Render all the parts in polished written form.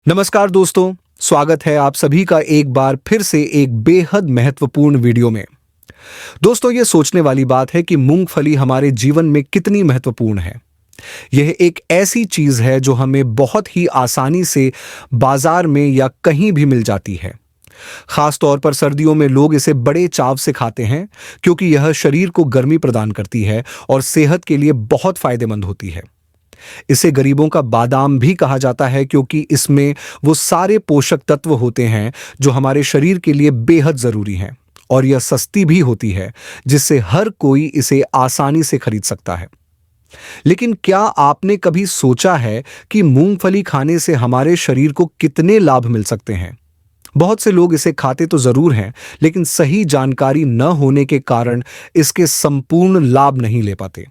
नमस्कार दोस्तों, स्वागत है आप सभी का एक बार फिर से एक बेहद महत्वपूर्ण वीडियो में। दोस्तों, ये सोचने वाली बात है कि मूंगफली हमारे जीवन में कितनी महत्वपूर्ण है। यह एक ऐसी चीज है जो हमें बहुत ही आसानी से बाजार में या कहीं भी मिल जाती है। खास तौर पर सर्दियों में लोग इसे बड़े चाव से खाते हैं क्योंकि यह शरीर को गर्मी प्रदान करती है और सेहत के लिए बहुत फायदेमंद होती है। इसे गरीबों का बादाम भी कहा जाता है क्योंकि इसमें वो सारे पोषक तत्व होते हैं जो हमारे शरीर के लिए बेहद जरूरी हैं, और यह सस्ती भी होती है जिससे हर कोई इसे आसानी से खरीद सकता है। लेकिन क्या आपने कभी सोचा है कि मूंगफली खाने से हमारे शरीर को कितने लाभ मिल सकते हैं? बहुत से लोग इसे खाते तो जरूर हैं, लेकिन सही जानकारी न होने के कारण इसके संपूर्ण लाभ नहीं ले पाते।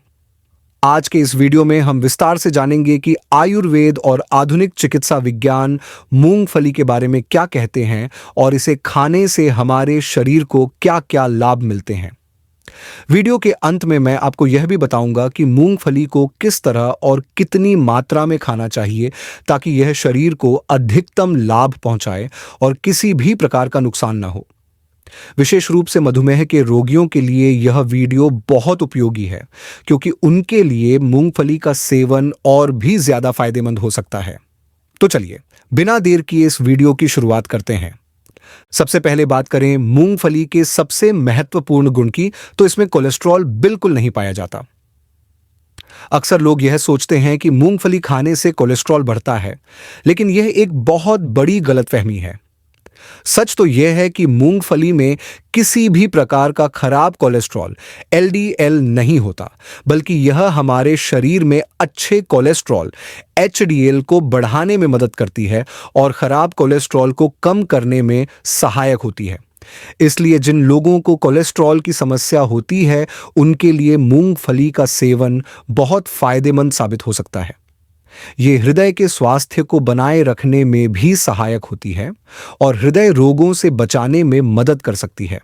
आज के इस वीडियो में हम विस्तार से जानेंगे कि आयुर्वेद और आधुनिक चिकित्सा विज्ञान मूंगफली के बारे में क्या कहते हैं और इसे खाने से हमारे शरीर को क्या-क्या लाभ मिलते हैं। वीडियो के अंत में मैं आपको यह भी बताऊंगा कि मूंगफली को किस तरह और कितनी मात्रा में खाना चाहिए ताकि यह शरीर को अधिकतम लाभ पहुंचाए और किसी भी प्रकार का नुकसान न हो। विशेष रूप से मधुमेह के रोगियों के लिए यह वीडियो बहुत उपयोगी है क्योंकि उनके लिए मूंगफली का सेवन और भी ज्यादा फायदेमंद हो सकता है। तो चलिए बिना देर किए इस वीडियो की शुरुआत करते हैं। सबसे पहले बात करें मूंगफली के सबसे महत्वपूर्ण गुण की, तो इसमें कोलेस्ट्रॉल बिल्कुल नहीं पाया जाता। अक्सर लोग यह सोचते हैं कि मूंगफली खाने से कोलेस्ट्रॉल बढ़ता है, लेकिन यह एक बहुत बड़ी गलतफहमी है। सच तो यह है कि मूंगफली में किसी भी प्रकार का खराब कोलेस्ट्रॉल एलडीएल नहीं होता, बल्कि यह हमारे शरीर में अच्छे कोलेस्ट्रॉल एचडीएल को बढ़ाने में मदद करती है और खराब कोलेस्ट्रॉल को कम करने में सहायक होती है। इसलिए जिन लोगों को कोलेस्ट्रॉल की समस्या होती है, उनके लिए मूंगफली का सेवन बहुत फायदेमंद साबित हो सकता है। ये हृदय के स्वास्थ्य को बनाए रखने में भी सहायक होती है और हृदय रोगों से बचाने में मदद कर सकती है।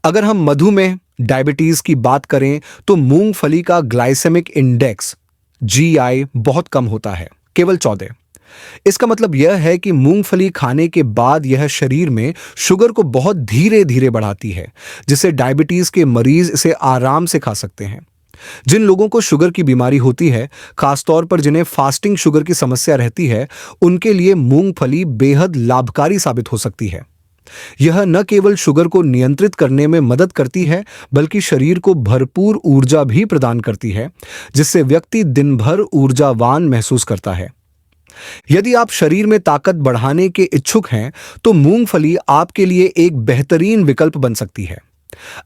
अगर हम मधुमेह डायबिटीज की बात करें तो मूंगफली का ग्लाइसेमिक इंडेक्स जीआई बहुत कम होता है, केवल 14। इसका मतलब यह है कि मूंगफली खाने के बाद यह शरीर में शुगर को बहुत धीरे धीरे बढ़ाती है, जिससे डायबिटीज के मरीज इसे आराम से खा सकते हैं। जिन लोगों को शुगर की बीमारी होती है, खासतौर पर जिन्हें फास्टिंग शुगर की समस्या रहती है, उनके लिए मूंगफली बेहद लाभकारी साबित हो सकती है। यह न केवल शुगर को नियंत्रित करने में मदद करती है, बल्कि शरीर को भरपूर ऊर्जा भी प्रदान करती है, जिससे व्यक्ति दिन भर ऊर्जावान महसूस करता है। यदि आप शरीर में ताकत बढ़ाने के इच्छुक हैं, तो मूंगफली आपके लिए एक बेहतरीन विकल्प बन सकती है।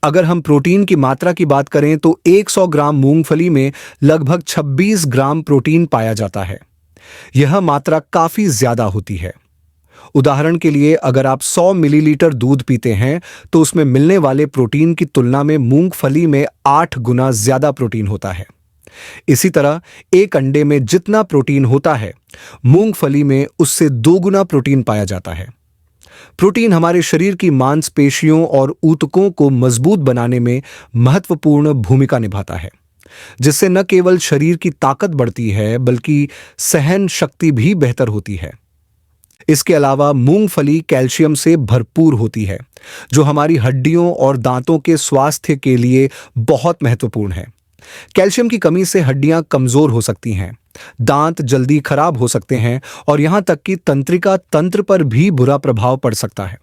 अगर हम प्रोटीन की मात्रा की बात करें तो 100 ग्राम मूंगफली में लगभग 26 ग्राम प्रोटीन पाया जाता है। यह मात्रा काफी ज्यादा होती है। उदाहरण के लिए, अगर आप 100 मिलीलीटर दूध पीते हैं तो उसमें मिलने वाले प्रोटीन की तुलना में मूंगफली में 8 गुना ज्यादा प्रोटीन होता है। इसी तरह एक अंडे में जितना प्रोटीन होता है, मूंगफली में उससे 2 गुना प्रोटीन पाया जाता है। प्रोटीन हमारे शरीर की मांसपेशियों और ऊतकों को मजबूत बनाने में महत्वपूर्ण भूमिका निभाता है, जिससे न केवल शरीर की ताकत बढ़ती है बल्कि सहन शक्ति भी बेहतर होती है। इसके अलावा मूंगफली कैल्शियम से भरपूर होती है, जो हमारी हड्डियों और दांतों के स्वास्थ्य के लिए बहुत महत्वपूर्ण है। कैल्शियम की कमी से हड्डियां कमजोर हो सकती हैं, दांत जल्दी खराब हो सकते हैं और यहां तक कि तंत्रिका तंत्र पर भी बुरा प्रभाव पड़ सकता है।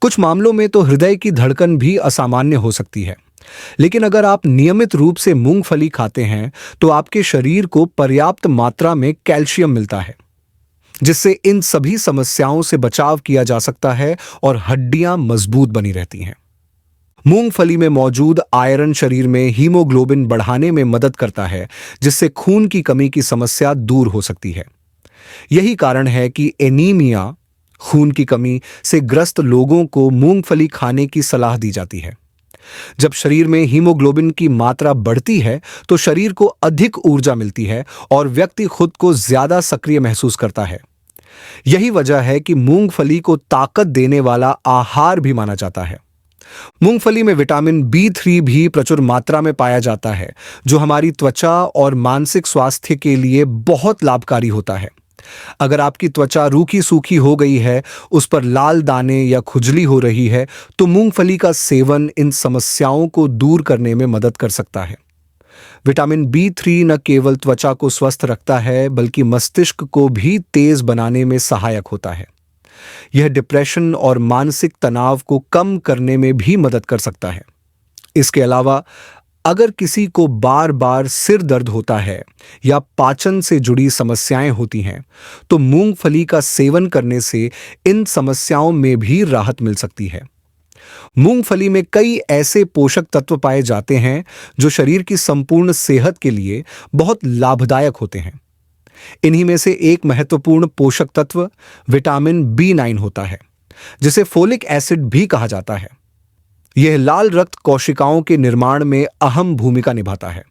कुछ मामलों में तो हृदय की धड़कन भी असामान्य हो सकती है। लेकिन अगर आप नियमित रूप से मूंगफली खाते हैं तो आपके शरीर को पर्याप्त मात्रा में कैल्शियम मिलता है, जिससे इन सभी समस्याओं से बचाव किया जा सकता है और हड्डियां मजबूत बनी रहती हैं। मूंगफली में मौजूद आयरन शरीर में हीमोग्लोबिन बढ़ाने में मदद करता है, जिससे खून की कमी की समस्या दूर हो सकती है। यही कारण है कि एनीमिया, खून की कमी से ग्रस्त लोगों को मूंगफली खाने की सलाह दी जाती है। जब शरीर में हीमोग्लोबिन की मात्रा बढ़ती है तो शरीर को अधिक ऊर्जा मिलती है और व्यक्ति खुद को ज्यादा सक्रिय महसूस करता है। यही वजह है कि मूंगफली को ताकत देने वाला आहार भी माना जाता है। मूंगफली में विटामिन B3 भी प्रचुर मात्रा में पाया जाता है, जो हमारी त्वचा और मानसिक स्वास्थ्य के लिए बहुत लाभकारी होता है। अगर आपकी त्वचा रूखी सूखी हो गई है, उस पर लाल दाने या खुजली हो रही है, तो मूंगफली का सेवन इन समस्याओं को दूर करने में मदद कर सकता है। विटामिन B3 न केवल त्वचा को स्वस्थ रखता है, बल्कि मस्तिष्क को भी तेज बनाने में सहायक होता है। यह डिप्रेशन और मानसिक तनाव को कम करने में भी मदद कर सकता है। इसके अलावा अगर किसी को बार बार सिर दर्द होता है या पाचन से जुड़ी समस्याएं होती हैं, तो मूंगफली का सेवन करने से इन समस्याओं में भी राहत मिल सकती है। मूंगफली में कई ऐसे पोषक तत्व पाए जाते हैं जो शरीर की संपूर्ण सेहत के लिए बहुत लाभदायक होते हैं। इन्हीं में से एक महत्वपूर्ण पोषक तत्व विटामिन B9 होता है, जिसे फोलिक एसिड भी कहा जाता है। यह लाल रक्त कोशिकाओं के निर्माण में अहम भूमिका निभाता है।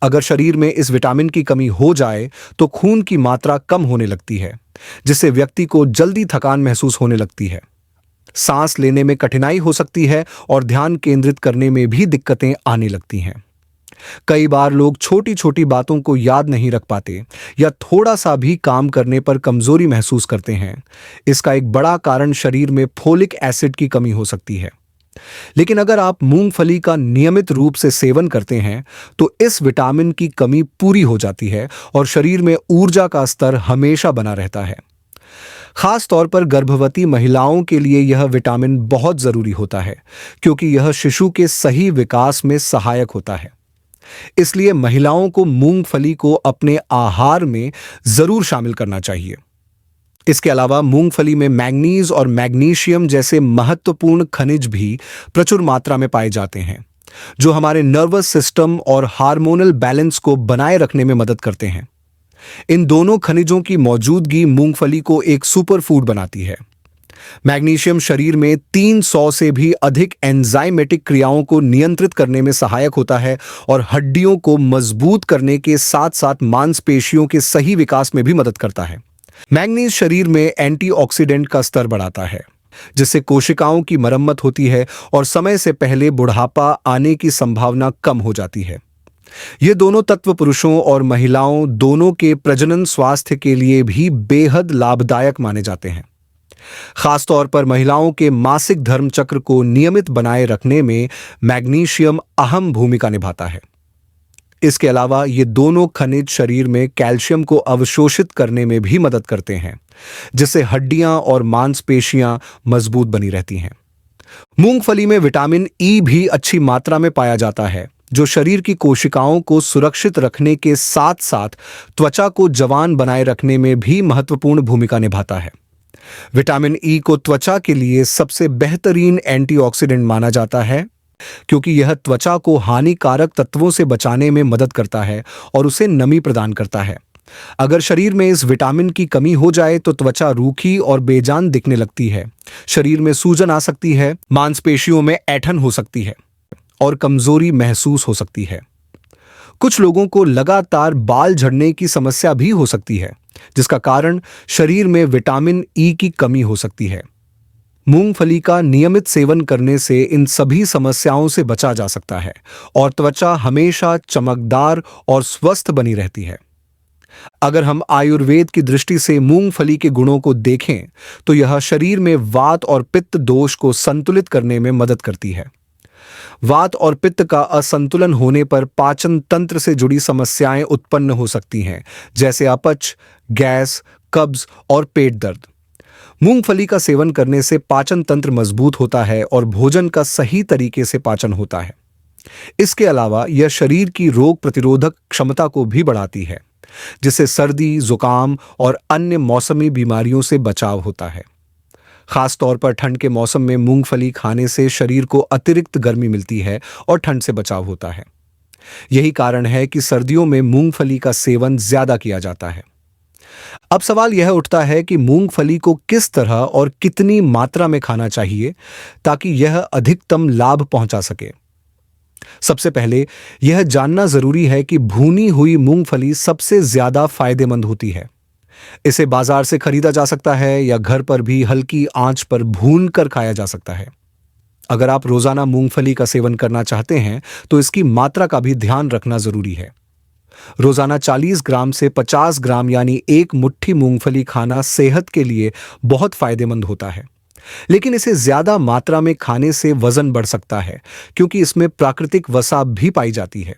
अगर शरीर में इस विटामिन की कमी हो जाए तो खून की मात्रा कम होने लगती है, जिससे व्यक्ति को जल्दी थकान महसूस होने लगती है। सांस लेने में कठिनाई हो सकती है और ध्यान केंद्रित करने में भी दिक्कतें आने लगती हैं। कई बार लोग छोटी छोटी बातों को याद नहीं रख पाते या थोड़ा सा भी काम करने पर कमजोरी महसूस करते हैं। इसका एक बड़ा कारण शरीर में फोलिक एसिड की कमी हो सकती है। लेकिन अगर आप मूंगफली का नियमित रूप से सेवन करते हैं, तो इस विटामिन की कमी पूरी हो जाती है और शरीर में ऊर्जा का स्तर हमेशा बना रहता है। खास तौर पर गर्भवती महिलाओं के लिए यह विटामिन बहुत जरूरी होता है, क्योंकि यह शिशु के सही विकास में सहायक होता है। इसलिए महिलाओं को मूंगफली को अपने आहार में जरूर शामिल करना चाहिए। इसके अलावा मूंगफली में मैंगनीज और मैग्नीशियम जैसे महत्वपूर्ण खनिज भी प्रचुर मात्रा में पाए जाते हैं, जो हमारे नर्वस सिस्टम और हार्मोनल बैलेंस को बनाए रखने में मदद करते हैं। इन दोनों खनिजों की मौजूदगी मूंगफली को एक सुपर फूड बनाती है। मैग्नीशियम शरीर में 300 से भी अधिक एंजाइमेटिक क्रियाओं को नियंत्रित करने में सहायक होता है और हड्डियों को मजबूत करने के साथ साथ मांसपेशियों के सही विकास में भी मदद करता है। मैंगनीज शरीर में एंटीऑक्सीडेंट का स्तर बढ़ाता है, जिससे कोशिकाओं की मरम्मत होती है और समय से पहले बुढ़ापा आने की संभावना कम हो जाती है। ये दोनों तत्व पुरुषों और महिलाओं दोनों के प्रजनन स्वास्थ्य के लिए भी बेहद लाभदायक माने जाते हैं। खासतौर पर महिलाओं के मासिक धर्म चक्र को नियमित बनाए रखने में मैग्नीशियम अहम भूमिका निभाता है। इसके अलावा ये दोनों खनिज शरीर में कैल्शियम को अवशोषित करने में भी मदद करते हैं, जिससे हड्डियां और मांसपेशियां मजबूत बनी रहती हैं। मूंगफली में विटामिन ई भी अच्छी मात्रा में पाया जाता है, जो शरीर की कोशिकाओं को सुरक्षित रखने के साथ साथ त्वचा को जवान बनाए रखने में भी महत्वपूर्ण भूमिका निभाता है। विटामिन ई को त्वचा के लिए सबसे बेहतरीन एंटीऑक्सीडेंट माना जाता है, क्योंकि यह त्वचा को हानिकारक तत्वों से बचाने में मदद करता है और उसे नमी प्रदान करता है। अगर शरीर में इस विटामिन की कमी हो जाए तो त्वचा रूखी और बेजान दिखने लगती है, शरीर में सूजन आ सकती है, मांसपेशियों में ऐंठन हो सकती है और कमजोरी महसूस हो सकती है। कुछ लोगों को लगातार बाल झड़ने की समस्या भी हो सकती है, जिसका कारण शरीर में विटामिन ई की कमी हो सकती है। मूंगफली का नियमित सेवन करने से इन सभी समस्याओं से बचा जा सकता है और त्वचा हमेशा चमकदार और स्वस्थ बनी रहती है। अगर हम आयुर्वेद की दृष्टि से मूंगफली के गुणों को देखें, तो यह शरीर में वात और पित्त दोष को संतुलित करने में मदद करती है। वात और पित्त का असंतुलन होने पर पाचन तंत्र से जुड़ी समस्याएं उत्पन्न हो सकती हैं, जैसे अपच, गैस, कब्ज और पेट दर्द। मूंगफली का सेवन करने से पाचन तंत्र मजबूत होता है और भोजन का सही तरीके से पाचन होता है। इसके अलावा यह शरीर की रोग प्रतिरोधक क्षमता को भी बढ़ाती है, जिससे सर्दी, जुकाम और अन्य मौसमी बीमारियों से बचाव होता है। खास तौर पर ठंड के मौसम में मूंगफली खाने से शरीर को अतिरिक्त गर्मी मिलती है और ठंड से बचाव होता है। यही कारण है कि सर्दियों में मूंगफली का सेवन ज्यादा किया जाता है। अब सवाल यह उठता है कि मूंगफली को किस तरह और कितनी मात्रा में खाना चाहिए ताकि यह अधिकतम लाभ पहुंचा सके। सबसे पहले यह जानना जरूरी है कि भुनी हुई मूंगफली सबसे ज्यादा फायदेमंद होती है। इसे बाजार से खरीदा जा सकता है या घर पर भी हल्की आंच पर भून कर खाया जा सकता है। अगर आप रोजाना मूंगफली का सेवन करना चाहते हैं तो इसकी मात्रा का भी ध्यान रखना जरूरी है। रोजाना 40 ग्राम से 50 ग्राम यानी एक मुट्ठी मूंगफली खाना सेहत के लिए बहुत फायदेमंद होता है। लेकिन इसे ज्यादा मात्रा में खाने से वजन बढ़ सकता है, क्योंकि इसमें प्राकृतिक वसा भी पाई जाती है।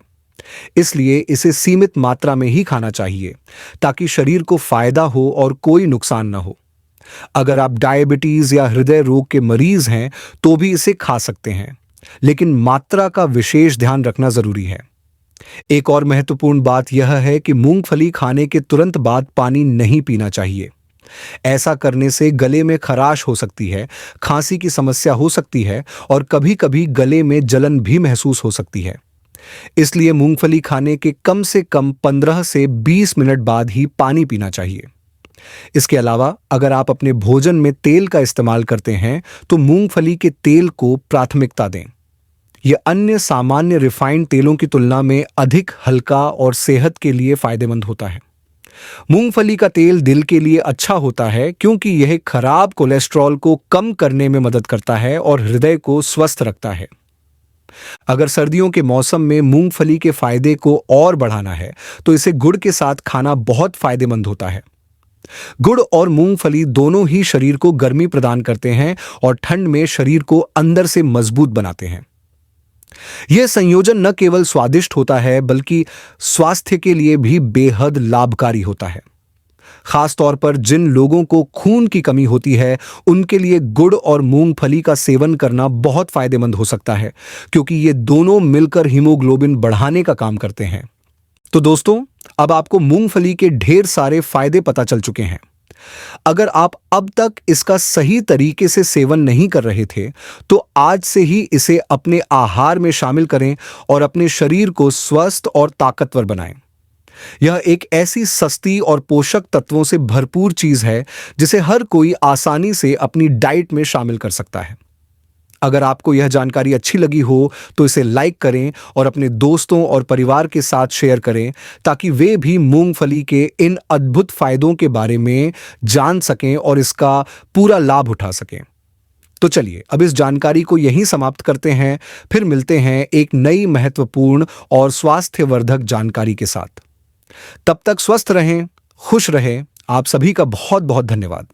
इसलिए इसे सीमित मात्रा में ही खाना चाहिए, ताकि शरीर को फायदा हो और कोई नुकसान न हो। अगर आप डायबिटीज या हृदय रोग के मरीज हैं तो भी इसे खा सकते हैं, लेकिन मात्रा का विशेष ध्यान रखना जरूरी है। एक और महत्वपूर्ण बात यह है कि मूंगफली खाने के तुरंत बाद पानी नहीं पीना चाहिए। ऐसा करने से गले में खराश हो सकती है, खांसी की समस्या हो सकती है और कभी-कभी गले में जलन भी महसूस हो सकती है। इसलिए मूंगफली खाने के कम से कम 15 से 20 मिनट बाद ही पानी पीना चाहिए। इसके अलावा अगर आप अपने भोजन में तेल का इस्तेमाल करते हैं तो मूंगफली के तेल को प्राथमिकता दें। यह अन्य सामान्य रिफाइंड तेलों की तुलना में अधिक हल्का और सेहत के लिए फायदेमंद होता है। मूंगफली का तेल दिल के लिए अच्छा होता है, क्योंकि यह खराब कोलेस्ट्रॉल को कम करने में मदद करता है और हृदय को स्वस्थ रखता है। अगर सर्दियों के मौसम में मूंगफली के फायदे को और बढ़ाना है तो इसे गुड़ के साथ खाना बहुत फायदेमंद होता है। गुड़ और मूंगफली दोनों ही शरीर को गर्मी प्रदान करते हैं और ठंड में शरीर को अंदर से मजबूत बनाते हैं। यह संयोजन न केवल स्वादिष्ट होता है, बल्कि स्वास्थ्य के लिए भी बेहद लाभकारी होता है। खास तौर पर जिन लोगों को खून की कमी होती है, उनके लिए गुड़ और मूंगफली का सेवन करना बहुत फायदेमंद हो सकता है, क्योंकि ये दोनों मिलकर हीमोग्लोबिन बढ़ाने का काम करते हैं। तो दोस्तों, अब आपको मूंगफली के ढेर सारे फायदे पता चल चुके हैं। अगर आप अब तक इसका सही तरीके से सेवन नहीं कर रहे थे, तो आज से ही इसे अपने आहार में शामिल करें और अपने शरीर को स्वस्थ और ताकतवर बनाएं। यह एक ऐसी सस्ती और पोषक तत्वों से भरपूर चीज है जिसे हर कोई आसानी से अपनी डाइट में शामिल कर सकता है। अगर आपको यह जानकारी अच्छी लगी हो तो इसे लाइक करें और अपने दोस्तों और परिवार के साथ शेयर करें, ताकि वे भी मूंगफली के इन अद्भुत फायदों के बारे में जान सकें और इसका पूरा लाभ उठा सकें। तो चलिए अब इस जानकारी को यहीं समाप्त करते हैं, फिर मिलते हैं एक नई महत्वपूर्ण और स्वास्थ्यवर्धक जानकारी के साथ। तब तक स्वस्थ रहें, खुश रहें। आप सभी का बहुत बहुत धन्यवाद।